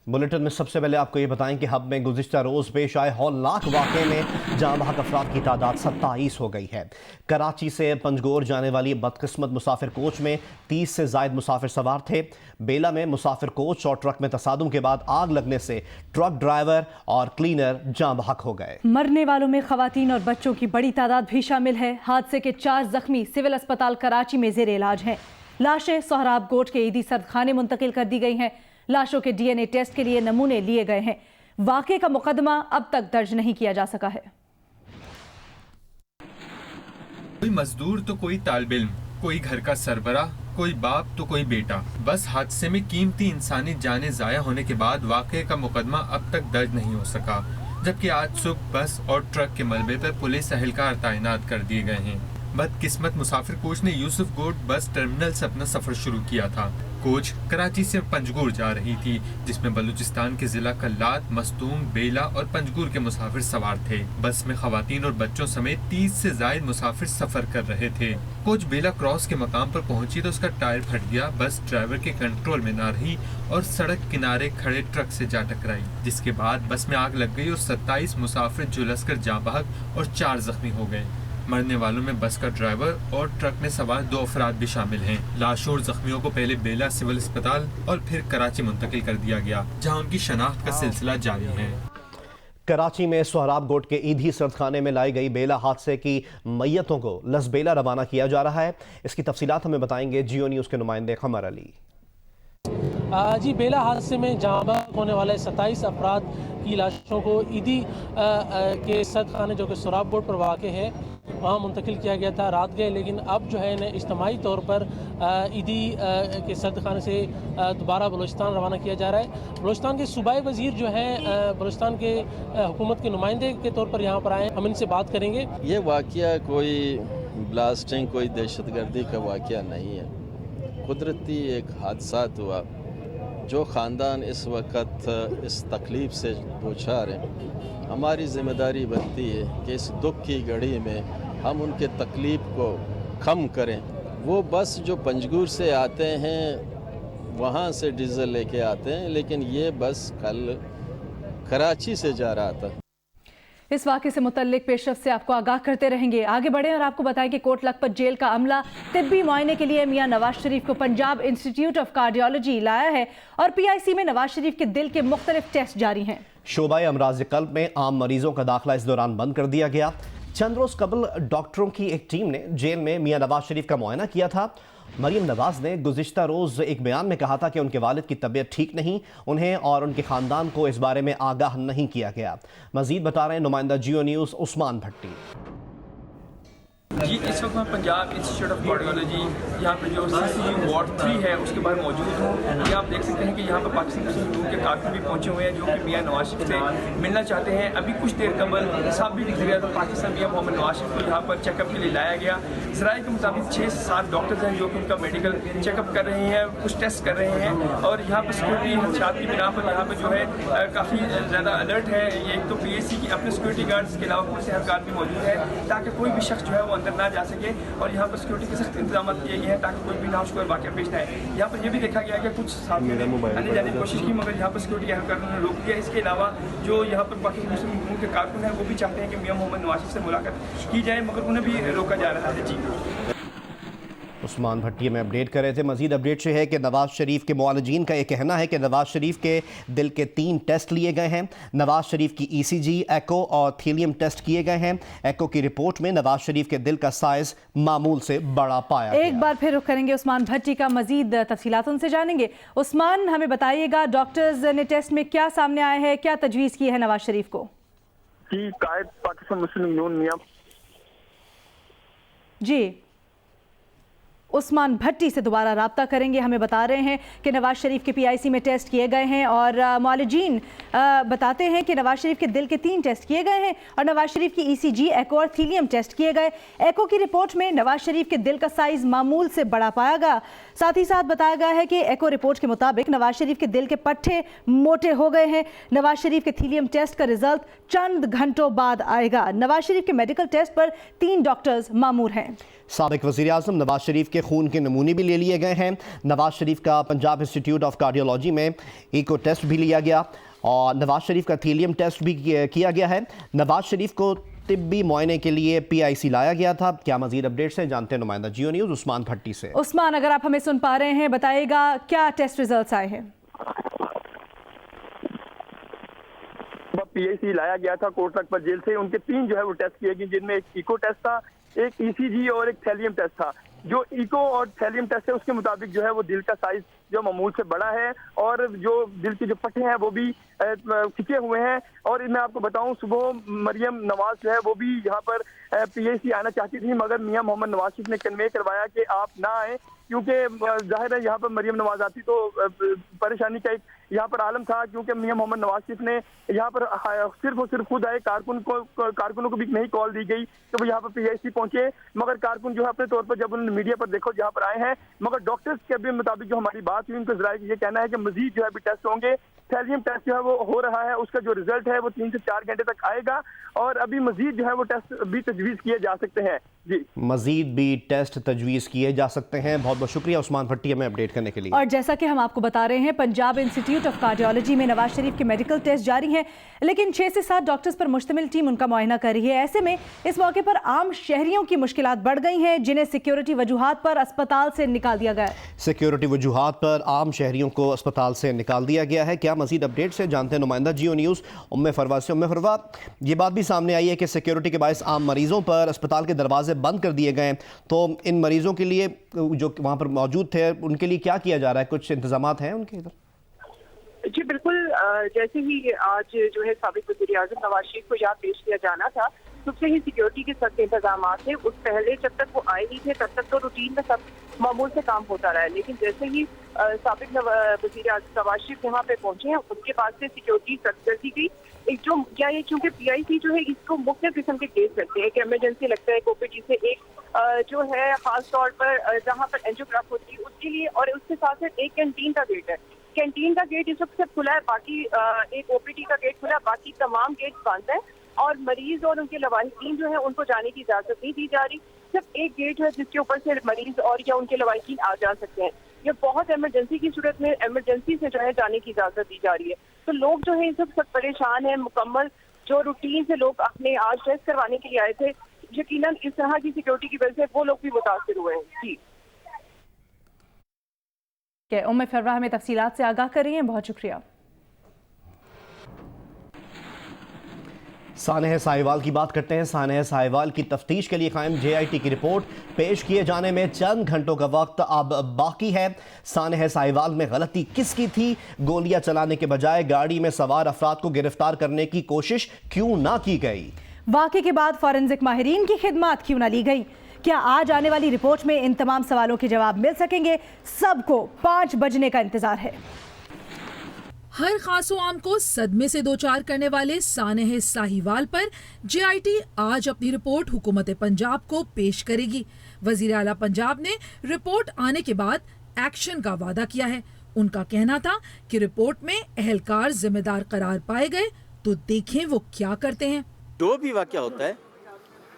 Bulletin में सबसे पहले आपको ये बताएं कि हब में गुज़िश्ता रोज़ पेश आए हौलनाक वाक़े में जाँ बहक अफराद की तादाद 27 हो गई है। कराची से पंजगोर जाने वाली बदकिस्मत मुसाफिर कोच में 30 से ज़ायद मुसाफिर सवार थे। बेला में मुसाफिर कोच और ट्रक में तसादुम के बाद आग लगने से ट्रक ड्राइवर और क्लीनर जाँ बहक हो गए। मरने वालों में खवातीन और बच्चों की बड़ी तादाद भी शामिल है। हादसे के 4 जख्मी सिविल अस्पताल कराची में ज़ेर इलाज हैं। लाशें सोहराब गोट के ईदी सर्दखाने मुंतकिल कर दी गई हैं। लाशों के DNA टेस्ट के लिए नमूने लिए गए हैं। वाक़े का मुकदमा अब तक दर्ज नहीं किया जा सका है। कोई मजदूर तो कोई तालिब इल्म, कोई घर का सरबराह, कोई बाप तो कोई बेटा। बस हादसे में कीमती इंसानी जानें ज़ाया होने के बाद वाक़े का मुकदमा अब तक दर्ज नहीं हो सका, जबकि आज सुबह बस और ट्रक के मलबे पर पुलिस एहलकार तैनात कर दिए गए हैं। बदकिस्मत मुसाफिर कोच ने यूसुफ गोट बस टर्मिनल से अपना सफर शुरू किया था। कोच कराची से पंजगुर जा रही थी, जिसमें बलूचिस्तान के जिला कल्लात, मस्तूम, बेला और पंजगुर के मुसाफिर सवार थे। बस में खवातीन और बच्चों समेत 30 से ज़ायद मुसाफिर सफर कर रहे थे। कोच बेला क्रॉस के मकाम पर पहुंची तो उसका टायर फट गया। बस ड्राइवर के कंट्रोल में ना रही और सड़क किनारे खड़े ट्रक से जा टकराई, जिसके बाद बस में आग लग गई और 27 मुसाफिर झुलसकर जाँ बहक और 4 जख्मी हो गए। मरने वालों में बस का ड्राइवर और ट्रक में सवार 2 अफराद भी शामिल हैं। लाशों और जख्मियों को पहले बेला सिविल अस्पताल और फिर कराची मुंतकिल कर दिया गया, जहां उनकी शनाख्त का सिलसिला जारी है। कराची में सोहराब गोट के ईदी सर्दखाने में लाई गई बेला हादसे की मैयतों को लसबेला रवाना किया जा रहा है। इसकी तफसीलात हमें बताएंगे जियो न्यूज़ के नुमाइंदे कमर अली। जी, बेला हादसे में जाँ बहक होने वाले 27 अफराद की लाशों को ईदी के सर्दखाने जो कि सोहराब गोट पर वाक़ है वहाँ मुंतकिल किया गया था। रात गए, लेकिन अब जो है इन्हें इज्तिमाई तौर पर ईदी के सर्दखाने से दोबारा बलूचिस्तान रवाना किया जा रहा है। बलूचिस्तान के सूबाई वज़ीर जो हैं बलूचिस्तान के हुकूमत के नुमाइंदे के तौर पर यहाँ पर आए, हम इनसे बात करेंगे। ये वाक़या कोई ब्लास्टिंग, कोई दहशतगर्दी का वाक़या नहीं है, कुदरती एक हादसा हुआ। जो ख़ानदान इस वक्त इस तकलीफ़ से दोचार हैं, हमारी ज़िम्मेदारी बनती है कि इस दुख की घड़ी में हम उनके तकलीफ़ को कम करें। वो बस जो पंजगुर से आते हैं वहाँ से डीज़ल लेके आते हैं, लेकिन ये बस कल कराची से जा रहा था। इस वाक़े से मुतल्लिक पेशरफ से आपको आगाह करते रहेंगे। आगे बढ़ें और आपको बताएं कि कोट लखपत जेल का अमला तिब्बी मुआयने के लिए मियां नवाज शरीफ को पंजाब इंस्टीट्यूट ऑफ कार्डियोलॉजी लाया है और PIC में नवाज शरीफ के दिल के मुख्तलिफ टेस्ट जारी हैं। शोबाए अमराज क़ल्ब में आम मरीजों का दाखिला इस दौरान बंद कर दिया गया। चंद रोज़ कबल डॉक्टरों की एक टीम ने जेल में मियां नवाज शरीफ का मुआयना किया था। मरीम नवाज ने गुज़िश्ता रोज़ एक बयान में कहा था कि उनके वालिद की तबीयत ठीक नहीं, उन्हें और उनके ख़ानदान को इस बारे में आगाह नहीं किया गया। मज़ीद बता रहे हैं नुमाइंदा जियो न्यूज़ उस्मान भट्टी। जी, इस वक्त मैं पंजाब इंस्टीट्यूट ऑफ कार्डियोलॉजी यहाँ पे जो CCU वार्ड 3 है उसके बाहर मौजूद हूँ। ये आप देख सकते हैं कि यहाँ पर पाकिस्तान मुस्लिम लीग के कारकुन भी पहुँचे हुए हैं जो कि मियां नवाज शरीफ से मिलना चाहते हैं। अभी कुछ देर कबल साहब भी गुजर गया तो पाकिस्तान मियां मोहम्मद नवाज शरीफ को यहाँ पर चेकअप के लिए लाया गया। ज़राए के मुताबिक 6 से 7 डॉक्टर्स हैं जो कि उनका मेडिकल चेकअप कर रहे हैं, कुछ टेस्ट कर रहे हैं और यहाँ पर सिक्योरिटी हथियार की बिना पर यहाँ पर जो है काफ़ी ज़्यादा अलर्ट है। एक तो PIC की अपने सिक्योरिटी गार्ड्स के अलावा पुलिस एहलकार भी मौजूद है ताकि कोई भी शख्स जो है वो अंदर ना जा सके और यहाँ पर सिक्योरिटी के सख्त इंतजाम किए गए हैं ताकि कोई भी नाश कोई वाक़या पेश ना आए। यहाँ पर यह भी देखा गया कि कुछ साथियों ने आने जाने की कोशिश की मगर यहाँ पर सिक्योरिटी एहलकारों ने रोक दिया। इसके अलावा जो यहाँ पर पाकिस्तान मुस्लिम लीग के कारकुन हैं वो भी चाहते हैं कि मियां मोहम्मद नवाज शरीफ से मुलाकात की जाए मगर उन्हें भी रोका जा रहा है। जी, उस्मान भट्टी में अपडेट कर रहे थे। मजीद अपडेट से है कि नवाज शरीफ के मुआलजीन का ये कहना है कि नवाज शरीफ के दिल के 3 टेस्ट लिए गए हैं। नवाज शरीफ की ECG, एको और थीलियम टेस्ट किए गए हैं। एको की रिपोर्ट में नवाज शरीफ के दिल का साइज मामूल से बड़ा पाया गया। एक बार फिर रुख करेंगे उस्मान भट्टी का, मजीद तफसीलात उनसे जानेंगे। उस्मान, हमें बताइएगा डॉक्टर्स ने टेस्ट में क्या सामने आया है, क्या तजवीज़ की है नवाज शरीफ को? जी, कायद पाकिस्तान मुस्लिम यूनियन मियां जी, उस्मान भट्टी से दोबारा रब्ता करेंगे। हमें बता रहे हैं कि नवाज शरीफ के PIC में टेस्ट किए गए हैं और मुआलिजीन बताते हैं कि नवाज शरीफ के दिल के 3 टेस्ट किए गए हैं और नवाज शरीफ की ECG, एको और थीलियम टेस्ट किए गए। एको की रिपोर्ट में नवाज शरीफ के दिल का साइज मामूल से बड़ा पाया गया। साथ ही साथ बताया गया है कि एको रिपोर्ट के मुताबिक नवाज शरीफ के दिल के पट्टे मोटे हो गए हैं। नवाज शरीफ के थीलियम टेस्ट का रिजल्ट चंद घंटों बाद आएगा। नवाज शरीफ के मेडिकल टेस्ट पर 3 डॉक्टर्स मामूर हैं। साबिक वज़ीर आज़म नवाज शरीफ के खून के नमूने भी ले लिए गए हैं। नवाज शरीफ का पंजाब इंस्टीट्यूट ऑफ कार्डियोलॉजी में ईको टेस्ट भी लिया गया और नवाज शरीफ का थीलियम टेस्ट भी किया गया है। नवाज शरीफ को तिब्बी मुआयने के लिए PIC लाया गया था। क्या मजीद अपडेट्स हैं, जानते हैं नुमाइंदा जियो न्यूज़ उस्मान भट्टी से। उस्मान, अगर आप हमें सुन पा रहे हैं, बताइएगा क्या टेस्ट रिजल्ट्स आए हैं? PIC लाया गया था कोट लखपत जेल से। उनके 3 जो है वो टेस्ट किए गए, जिनमें एक इको टेस्ट था, एक ECG और एक थैलियम टेस्ट था। जो इको और थैलियम टेस्ट है उसके मुताबिक जो है वो दिल का साइज जो मामूल से बड़ा है और जो दिल के जो पट्टे हैं वो भी खिंचे हुए हैं। और मैं आपको बताऊं, सुबह मरियम नवाज जो है वो भी यहाँ पर PIC आना चाहती थी, मगर मियां मोहम्मद नवाज शरीफ ने कन्वे करवाया कि आप ना आए, क्योंकि जाहिर है यहाँ पर मरियम नवाज आती तो परेशानी का एक यहाँ पर आलम था, क्योंकि मियां मोहम्मद नवाज शरीफ ने यहाँ पर सिर्फ और सिर्फ खुद आए, कारकुनों को भी नहीं कॉल दी गई कि वो यहाँ पर PIC पहुंचे। मगर कारकुन जो है अपने तौर पर जब उन्होंने मीडिया पर देखो यहाँ पर आए हैं, मगर डॉक्टर्स के भी मुताबिक जो हमारी बात हुई, उनका जराए ये कहना है कि मजीद जो है अभी टेस्ट होंगे। थैलियम टेस्ट जो है वो हो रहा है, उसका जो रिजल्ट है वो 3 से 4 घंटे तक आएगा और अभी मजीद जो है वो टेस्ट भी तजवीज़ किए जा सकते हैं। जी, मजीद भी टेस्ट तजवीज़ किए जा सकते हैं। बहुत बहुत शुक्रिया उस्मान भट्टी हमें अपडेट करने के लिए। और जैसा कि हम आपको बता रहे हैं, पंजाब इंस्टीट्यूट ऑफ कार्डियोलॉजी में नवाज शरीफ के मेडिकल टेस्ट जारी हैं, लेकिन 6 से 7 डॉक्टर्स पर मुश्तमिल टीम उनका मुआयना कर रही है। ऐसे में इस मौके पर आम शहरियों की मुश्किलात बढ़ गई हैं, जिन्हें सिक्योरिटी वजूहात पर अस्पताल से निकाल दिया गया है। सिक्योरिटी वजूहात पर आम शहरियों को अस्पताल से निकाल दिया गया है। क्या मजीद अपडेट से जानते हैं नुमाइंदा जियो न्यूज़ उम्मे फरवा से। उम्मे फरवा, ये बात भी सामने आई है कि सिक्योरिटी के बायस आम मरीजों पर अस्पताल के दरवाजे बंद कर दिए गए, तो इन मरीजों के लिए जो वहाँ पर मौजूद थे उनके लिए क्या किया जा रहा है? कुछ इंतजामात हैं उनके इधर? जी बिल्कुल, जैसे ही आज जो है साबिक वज़ीर आज़म नवाज शरीफ को यहाँ पेश किया जाना था, सबसे ही सिक्योरिटी के सख्त इंतजाम थे। उस पहले जब तक वो आए नहीं थे तब तक तो रूटीन में सब मामूल से काम होता रहा है, लेकिन जैसे ही साबिक वज़ीर आज़म नवाज शरीफ यहाँ पे पहुंचे हैं, उसके बाद से सिक्योरिटी सख्त कर दी गई। एक जो क्या है, चूंकि PIC जो है इसको मुख्तलिफ किस्म के केस लगते हैं, एक इमरजेंसी लगता है OPD से, एक जो है खास तौर पर जहाँ पर एंजियोग्राफ होती है उसके लिए, और उसके साथ साथ एक कैंटीन का गेट है। कैंटीन का गेट इस वक्त खुला है, बाकी एक OPD का गेट खुला है, बाकी तमाम गेट बंद है और मरीज और उनके लवाहिकीन जो है उनको जाने की इजाजत नहीं दी जा रही। सिर्फ एक गेट है जिसके ऊपर से मरीज और या उनके लवाहिकीन आ जा सकते हैं। ये बहुत इमरजेंसी की सूरत में इमरजेंसी से जो है जाने की इजाजत दी जा रही है। तो लोग जो है इस वक्त परेशान है। मुकम्मल जो रूटीन से लोग अपने आज टेस्ट करवाने के लिए आए थे, यकीनन इस तरह की सिक्योरिटी की वजह से वो लोग भी मुतासिर हुए हैं। जी, उम्मे फरवा हमें तफसीलात से आगाह कर रही हैं, बहुत शुक्रिया। सानह साहिवाल की बात करते हैं। सानह साहिवाल की तफ्तीश के लिए कायम JIT की रिपोर्ट पेश किए जाने में चंद घंटों का वक्त अब बाकी है। सानह साहिवाल में गलती किसकी थी? गोलियां चलाने के बजाय गाड़ी में सवार अफराद को गिरफ्तार करने की कोशिश क्यों ना की गई? वाक़े के बाद फॉरेंसिक माहिरीन की खिदमत क्यों ना ली गई? क्या आज आने वाली रिपोर्ट में इन तमाम सवालों के जवाब मिल सकेंगे? सबको 5 बजने का इंतजार है। हर खासो आम को सदमे से दोचार करने वाले सानह साहिवाल पर JIT आज अपनी रिपोर्ट हुकूमत पंजाब को पेश करेगी। वजीर आला पंजाब ने रिपोर्ट आने के बाद एक्शन का वादा किया है। उनका कहना था कि रिपोर्ट में अहलकार जिम्मेदार करार पाए गए तो देखें वो क्या करते हैं। जो भी वाकया होता है,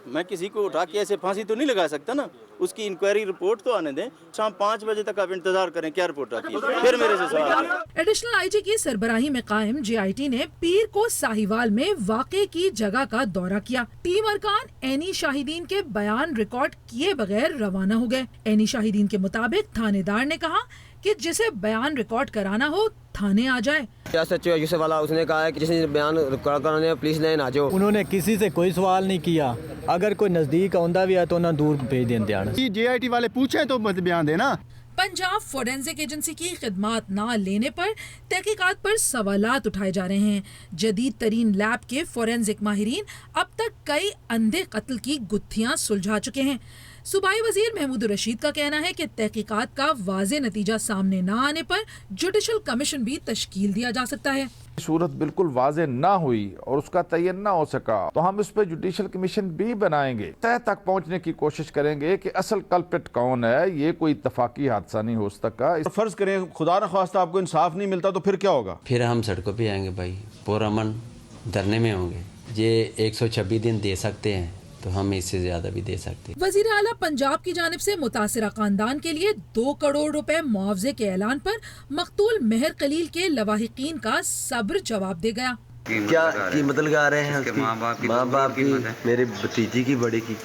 मैं किसी को उठा के ऐसे फांसी तो नहीं लगा सकता ना, उसकी इंक्वायरी रिपोर्ट तो आने दें। शाम 5 बजे तक आप इंतजार करें, क्या रिपोर्ट आती है फिर मेरे से सवाल। एडिशनल IG की सरबराही में कायम JIT ने पीर को साहिवाल में वाक़े की जगह का दौरा किया। टीम अरकान एनी शाहिदीन के बयान रिकॉर्ड किए बगैर रवाना हो गए। एनी शाहिदीन के मुताबिक थानेदार ने कहा कि जिसे बयान रिकॉर्ड कराना हो थाने आ जाए। SHO यूसुफ वाला उसने कहा है कि जिसे बयान रिकॉर्ड कराने पुलिस लाइन आ जाओ। उन्होंने किसी से कोई सवाल नहीं किया। अगर कोई नजदीक आंदा भी है तो ना दूर भेज दें। JIT वाले पूछे तो मत बयान देना। पंजाब फोरेंसिक एजेंसी की खिदमात ना लेने पर तहकीकात पर सवालात उठाए जा रहे हैं। जदीद तरीन लैब के फोरेंसिक माहिरीन अब तक कई अंधे कत्ल की गुत्थियां सुलझा चुके हैं। सूबाई वजीर महमूद रशीद का कहना है कि तहकीकात का वाज़े नतीजा सामने न आने पर जुडिशल कमीशन भी तश्कील दिया जा सकता है। सूरत बिल्कुल वाज़े ना हुई और उसका तयन ना हो सका तो हम इस पर जुडिशल कमीशन भी बनाएंगे। तह तक पहुंचने की कोशिश करेंगे कि असल कल्प्रिट कौन है। ये कोई इत्तफाकी हादसा नहीं हो सका। फर्ज करें खुदा न ख्वास्ता आपको इंसाफ नहीं मिलता तो फिर क्या होगा? फिर हम सड़कों पे आएंगे भाई, पुरअमन धरने में होंगे। ये 126 दिन दे सकते हैं तो हम इससे ज़्यादा भी दे सकते हैं। वज़ीर आला पंजाब की जानिब से मुतासिरा खानदान के लिए 2 करोड़ रुपए मुआवजे के ऐलान पर मकतूल मेहर खलील के लवाहिकीन का सब्र जवाब दे गया। क्या कीमत लगा रहे हैं उसकी? माँ बाप की, मेरे भतीजी की, बड़ी की।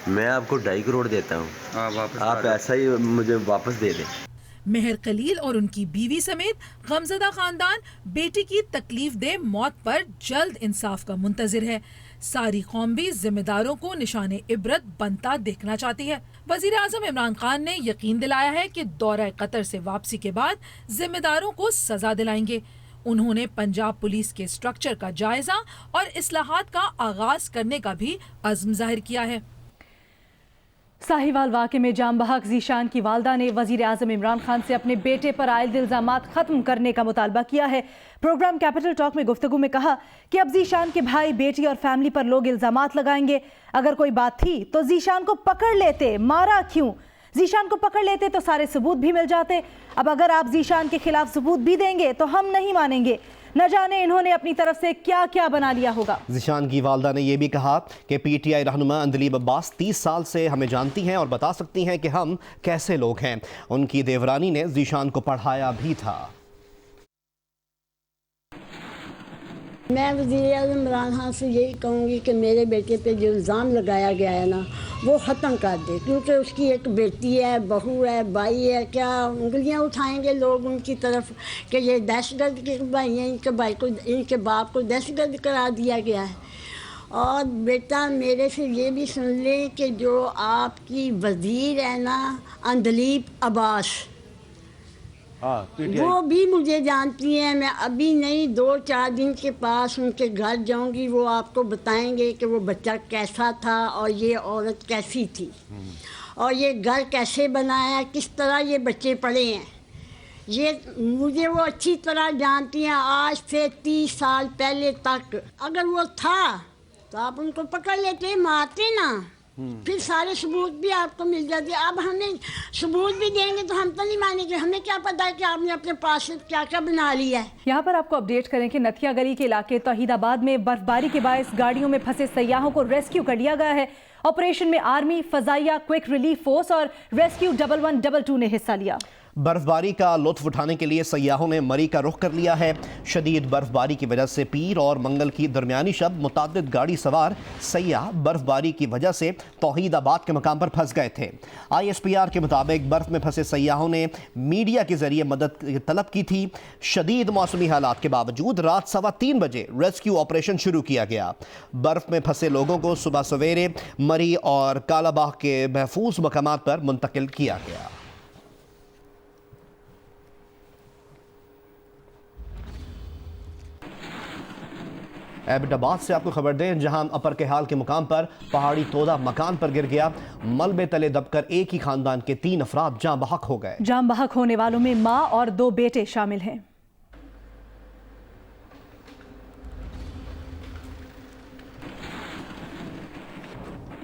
मैं आपको 2.5 करोड़ देता हूँ, आप ऐसा ही मुझे वापस दे दें। मेहर खलील और उनकी बीवी समेत गमज़दा खानदान बेटी की तकलीफ दे मौत पर जल्द इंसाफ का मुंतजिर है। सारी कौम भी जिम्मेदारों को निशाने इबरत बनता देखना चाहती है। वज़ीर आज़म इमरान खान ने यकीन दिलाया है कि दौरा कतर से वापसी के बाद जिम्मेदारों को सजा दिलाएंगे। उन्होंने पंजाब पुलिस के स्ट्रक्चर का जायजा और इस्लाहात का आगाज करने का भी अज़्म जाहिर किया है। साहिवाल वाक़े में जाम बहक ज़ीशान की वालदा ने वज़ीर आज़म इमरान खान से अपने बेटे पर आयल इल्ज़ामात ख़त्म करने का मुतालबा किया है। प्रोग्राम कैपिटल टॉक में गुफ्तगू में कहा कि अब ज़ीशान के भाई, बेटी और फैमिली पर लोग इल्ज़ामात लगाएंगे। अगर कोई बात थी तो ज़ीशान को पकड़ लेते, मारा क्यों? ज़ीशान को पकड़ लेते तो सारे सबूत भी मिल जाते। अब अगर आप ज़ीशान के खिलाफ सबूत भी देंगे तो हम नहीं मानेंगे। न जाने इन्होंने अपनी तरफ से क्या क्या बना लिया होगा। ज़ीशान की वालदा ने यह भी कहा कि पीटीआई रहनुमा अंदलीब अब्बास 30 साल से हमें जानती हैं और बता सकती हैं कि हम कैसे लोग हैं। उनकी देवरानी ने ज़ीशान को पढ़ाया भी था। मैं वज़ीर आज़म इमरान खान से यही कहूँगी कि मेरे बेटे पे जो इल्ज़ाम लगाया गया है ना, वो ख़त्म कर दे, क्योंकि उसकी एक बेटी है, बहू है, भाई है। क्या उंगलियाँ उठाएंगे लोग उनकी तरफ कि ये दहशतगर्द के भाई हैं, इनके भाई को, इनके बाप को दहशतगर्द करार दिया गया है। और बेटा मेरे से ये भी सुन लें कि जो आपकी वज़ीर है ना अंदलीब अब्बास, वो भी मुझे जानती हैं। मैं अभी नहीं 2-4 दिन के पास उनके घर जाऊंगी, वो आपको बताएंगे कि वो बच्चा कैसा था और ये औरत कैसी थी और ये घर कैसे बनाया, किस तरह ये बच्चे पढ़े हैं। ये मुझे वो अच्छी तरह जानती हैं। आज से 30 साल पहले तक अगर वो था तो आप उनको पकड़ लेते, मारते ना, फिर सारे सबूत भी आपको मिल जाते। अब हमें सबूत भी देंगे तो हम तो नहीं मानेंगे। हमें क्या पता है कि आपने अपने पास से क्या क्या बना लिया है। यहाँ पर आपको अपडेट करें कि नथिया गली के इलाके तौहीदाबाद में बर्फबारी के बायस गाड़ियों में फंसे सयाहों को रेस्क्यू कर लिया गया है। ऑपरेशन में आर्मी, फजाइया, क्विक रिलीफ फोर्स और रेस्क्यू 1112 ने हिस्सा लिया। बर्फबारी का लुत्फ उठाने के लिए सयाहों ने मरी का रुख कर लिया है। शदीद बर्फबारी की वजह से पीर और मंगल की दरमियानी शब मुताद्दिद गाड़ी सवार सयाह बर्फबारी की वजह से तौहीदाबाद के मकाम पर फंस गए थे। ISPR के मुताबिक बर्फ में फंसे सयाहों ने मीडिया के जरिए मदद तलब की थी। शदीद मौसमी हालात के बावजूद रात 3:15 बजे रेस्क्यू ऑपरेशन शुरू किया गया। बर्फ में फंसे लोगों को सुबह सवेरे मरी और कालाबाग के महफूज मकामात पर मुंतकिल किया गया। एबटाबाद से आपको खबर दें, जहां अपर के हाल के मुकाम पर पहाड़ी तोदा मकान पर गिर गया। मलबे तले दबकर एक ही खानदान के 3 अफराद जाँ बहक हो गए। जाँ बहक होने वालों में मां और 2 बेटे शामिल हैं।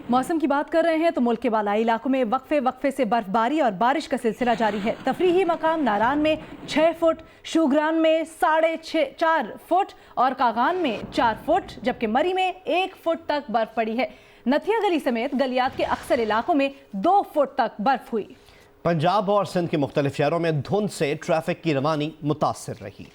मौसम की बात कर रहे हैं तो मुल्क के बालाई इलाकों में वक्फे से बर्फबारी और बारिश का सिलसिला जारी है। तफरीही मकाम नारान में 6 फुट, शूग्रान में 4.5 फुट और कागान में 4 फुट, जबकि मरी में 1 फुट तक बर्फ पड़ी है। नथिया गली समेत गलियात के अक्सर इलाकों में 2 फुट तक बर्फ हुई। पंजाब और सिंध के मुख्तलिफ शहरों में धुंध से ट्रैफिक की रवानी मुतासिर रही।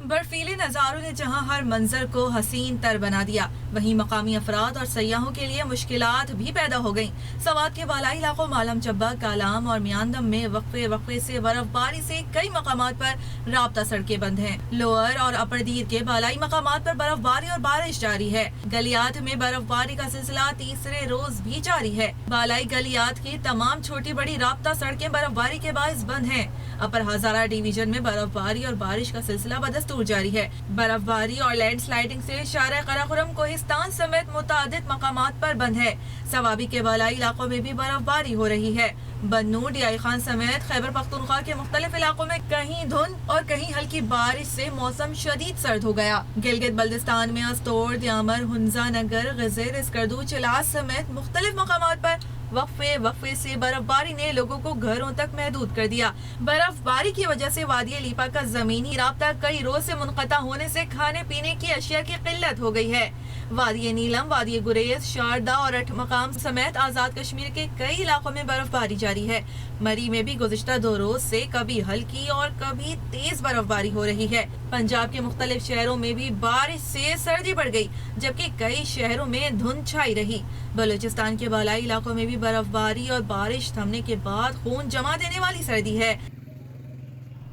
बर्फीले नज़ारों ने जहां हर मंजर को हसीन तर बना दिया, वहीं मकामी अफराद और सयाहों के लिए मुश्किलात भी पैदा हो गईं। सवात के बालाई इलाकों मालम चब्बा, कालाम और मियांदम में वक्फे से बर्फबारी से कई मकामात पर राब्ता सड़कें बंद हैं। लोअर और अपर दीर के बालाई मकामात पर बर्फबारी और बारिश जारी है। गलियात में बर्फबारी का सिलसिला तीसरे रोज भी जारी है। बालाई गलियात की तमाम छोटी बड़ी राब्ता सड़कें बर्फबारी के बायस बंद हैं। अपर हजारा डिवीजन में बर्फबारी और बारिश का सिलसिला बदस्तूर जारी है। बर्फबारी और लैंड स्लाइडिंग से शारा कराकुरम, कोहिस्तान समेत मुतादिद मकामात पर बंद है। सवाबी के बालाई इलाकों में भी बर्फबारी हो रही है। बन्नू, डियाई खान समेत खैबर पख्तूनख्वा के मुख्तलिफ इलाकों में कहीं धुंध और कहीं हल्की बारिश से मौसम शदीद सर्द हो गया। गिलगित बल्दिस्तान में अस्तोर, द्यामर, हुंजा नगर, गज़ेर, स्कर्दू, चिलास समेत मुख्तलिफ मकामात पर वक्फे से बर्फबारी ने लोगों को घरों तक महदूद कर दिया। बर्फबारी की वजह से वादी लीपा का जमीनी राब्ता कई रोज से मुनक़ता होने से खाने पीने की अशिया की किल्लत हो गई है। وادی نیلم، وادی گریز، شاردا اور 8 مقام سمیت آزاد کشمیر کے کئی علاقوں میں برف باری جاری ہے۔ مری میں بھی گزشتہ 2 روز سے کبھی ہلکی اور کبھی تیز برف باری ہو رہی ہے۔ پنجاب کے مختلف شہروں میں بھی بارش سے سردی بڑھ گئی، جبکہ کئی شہروں میں دھند چھائی رہی۔ بلوچستان کے بالائی علاقوں میں بھی برف باری اور بارش تھمنے کے بعد خون جما دینے والی سردی ہے۔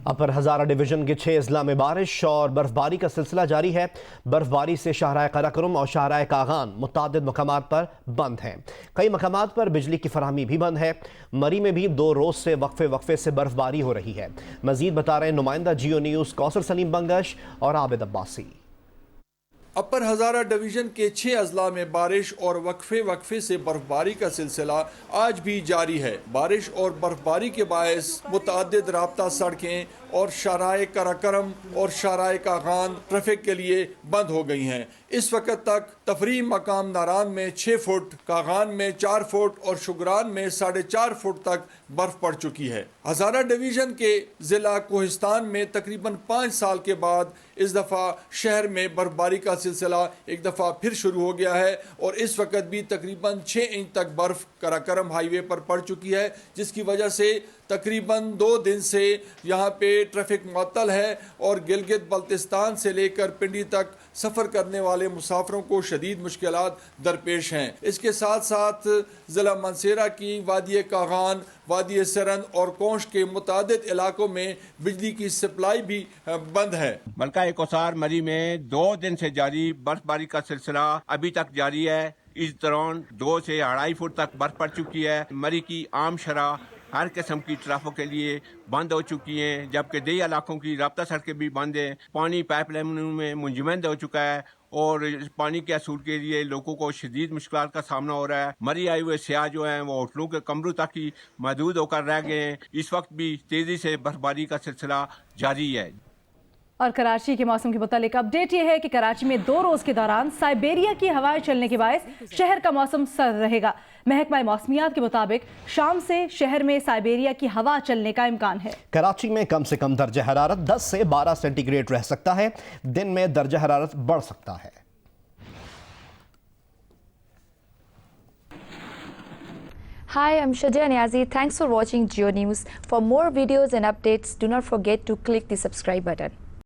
اپر ہزارہ ڈویژن کے 6 اضلاع میں بارش اور برف باری کا سلسلہ جاری ہے۔ برف باری سے شاہراہ قراقرم اور شاہراہ کاغان متعدد مقامات پر بند ہیں۔ کئی مقامات پر بجلی کی فراہمی بھی بند ہے۔ مری میں بھی 2 روز سے وقفے سے برف باری ہو رہی ہے۔ مزید بتا رہے ہیں نمائندہ جیو نیوز کوثر سلیم بنگش اور عابد عباسی۔ اپر ہزارہ ڈویژن کے 6 اضلاع میں بارش اور وقفے سے برف باری کا سلسلہ آج بھی جاری ہے۔ بارش اور برف باری کے باعث متعدد رابطہ سڑکیں اور شاہراہ قراقرم اور شاہراہ کاغان ٹریفک کے لیے بند ہو گئی ہیں۔ اس وقت تک تفریح مقام ناران میں 6 فٹ، کاغان میں 4 فٹ اور شگران میں 4.5 فٹ تک برف پڑ چکی ہے۔ ہزارہ ڈویژن کے ضلع کوہستان میں تقریباً 5 سال کے بعد اس دفعہ شہر میں برف باری کا سلسلہ ایک دفعہ پھر شروع ہو گیا ہے اور اس وقت بھی تقریباً 6 انچ تک برف قراقرم ہائی وے پر پڑ چکی ہے، جس کی وجہ سے تقریباً 2 دن سے یہاں پہ ٹریفک معطل ہے اور گلگت بلتستان سے لے کر پنڈی تک سفر کرنے والے مسافروں کو شدید مشکلات درپیش ہیں۔ اس کے ساتھ ساتھ ضلع منصیرہ کی وادی کاغان، وادی سرند اور کونش کے متعدد علاقوں میں بجلی کی سپلائی بھی بند ہے۔ ملکہ کوثر مری میں 2 دن سے جاری برف باری کا سلسلہ ابھی تک جاری ہے۔ اس دوران 2 سے 2.5 فٹ تک برف پڑ چکی ہے۔ مری کی عام شرح ہر قسم کی ٹرافک کے لیے بند ہو چکی ہیں، جبکہ دیہی علاقوں کی رابطہ سڑکیں بھی بند ہیں۔ پانی پائپ لائنوں میں منجمد ہو چکا ہے اور پانی کے حصول کے لیے لوگوں کو شدید مشکلات کا سامنا ہو رہا ہے۔ مری آئے ہوئے سیاح جو ہیں وہ ہوٹلوں کے کمروں تک ہی محدود ہو کر رہ گئے ہیں۔ اس وقت بھی تیزی سے برف باری کا سلسلہ جاری ہے۔ اور کراچی کے موسم کے متعلق اپڈیٹ یہ ہے کہ کراچی میں 2 روز کے دوران سائبیریا کی ہوائیں چلنے کے باعث شہر کا موسم سرد رہے گا۔ محکمہ موسمیات کے مطابق شام سے شہر میں سائبیریا کی ہوا چلنے کا امکان ہے۔ کراچی میں کم سے کم درجہ حرارت 10 سے 12 سینٹی گریڈ رہ سکتا ہے، دن میں درجہ حرارت بڑھ سکتا ہے۔ Hi, I'm Shadia Niazi. Thanks for watching Geo News. For more videos and updates, do not forget to click the subscribe button.